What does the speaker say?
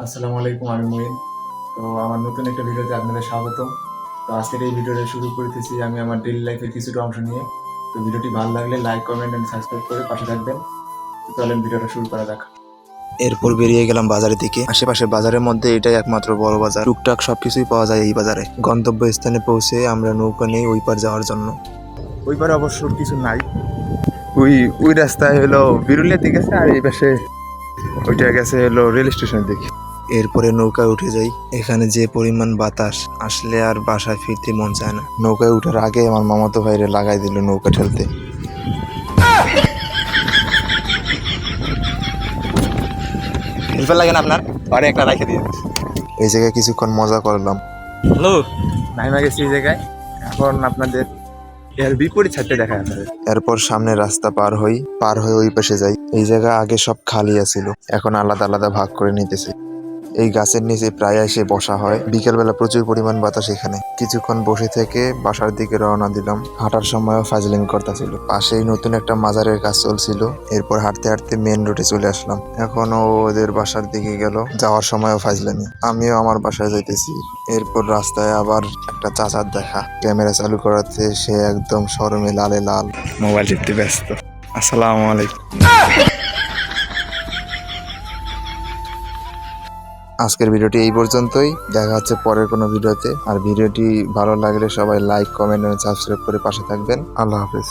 আসসালামু আলাইকুম, আমি মুইন। তো আমার নতুন একটা ভিডিওতে আপনাদের স্বাগতম। তো আজকের এই ভিডিওটা শুরু করতেছি আমি আমার ডেইলি লাইফের কিছুটা অংশ নিয়ে। তো ভিডিওটি ভালো লাগলে লাইক, কমেন্ট এন্ড সাবস্ক্রাইব করে পাশে থাকবেন। তো চলেন ভিডিওটা শুরু করা যাক। এরপর বেরিয়ে গেলাম বাজারের দিকে। আশেপাশে বাজারের মধ্যে এটাই একমাত্র বড় বাজার। টুকটাক সবকিছুই পাওয়া যায় এই বাজারে। গন্তব্য স্থানে পৌঁছে আমরা নৌকা নেই ওই পার যাওয়ার জন্য। ওই পারে অবশ্য কিছু নাই। ওই ওই রাস্তায় হলো বিরুলিয়ার দিকে গেছে, আর এই পাশে ওইটা গেছে হলো রেল স্টেশনের দিকে। এরপরে নৌকায় উঠে যাই। এখানে যে পরিমাণ বাতাস, আসলে আর বাসায় ফিরতে মন চায় না। নৌকায় উঠার আগে আমার মামাতো ভাইরে লাগাই দিল নৌকা ঠেলতে। হেল্পার লাগে না আপনার? আরে একটা রাখে দিয়ে এই জায়গায় কিছুক্ষণ মজা করলাম। হ্যালো, নাইমা গেছি এই জায়গায়। এখন আপনাদের এর বিপরীত সাইডে দেখায় আপনাদের। এরপর সামনে রাস্তা পার হয়ে ওই পাশে যাই। এই জায়গা আগে সব খালি আছিল, এখন আলাদা আলাদা ভাগ করে নিতেছে। এই গাছের নিচে প্রায় এসে বসা হয়। বিকেলবেলা প্রচুর পরিমাণ বাতাস এখানে। কিছুক্ষণ বসে থেকে বাসার দিকে রওনা দিলাম। হাঁটার সময়ও ফাজলিং করতেছিল। পাশেই নতুন একটা মাজারের কাজ চলছিল। এরপর হাঁটতে হাঁটতে মেন রোডে চলে আসলাম। এখনও ওদের বাসার দিকে গেল। যাওয়ার সময়ও ফাজলামি, আমিও আমার বাসায় যাইতেছি। এরপর রাস্তায় আবার একটা চাচার দেখা। ক্যামেরা চালু করাতে সে একদম শরমে লালে লাল, মোবাইল টিপতে ব্যস্ত। আসসালামু আলাইকুম। আজকের ভিডিওটি এই পর্যন্তই। দেখা হচ্ছে পরের কোনো ভিডিওতে। আর ভিডিওটি ভালো লাগলে সবাই লাইক, কমেন্ট এবং সাবস্ক্রাইব করে পাশে থাকবেন। আল্লাহ হাফেজ।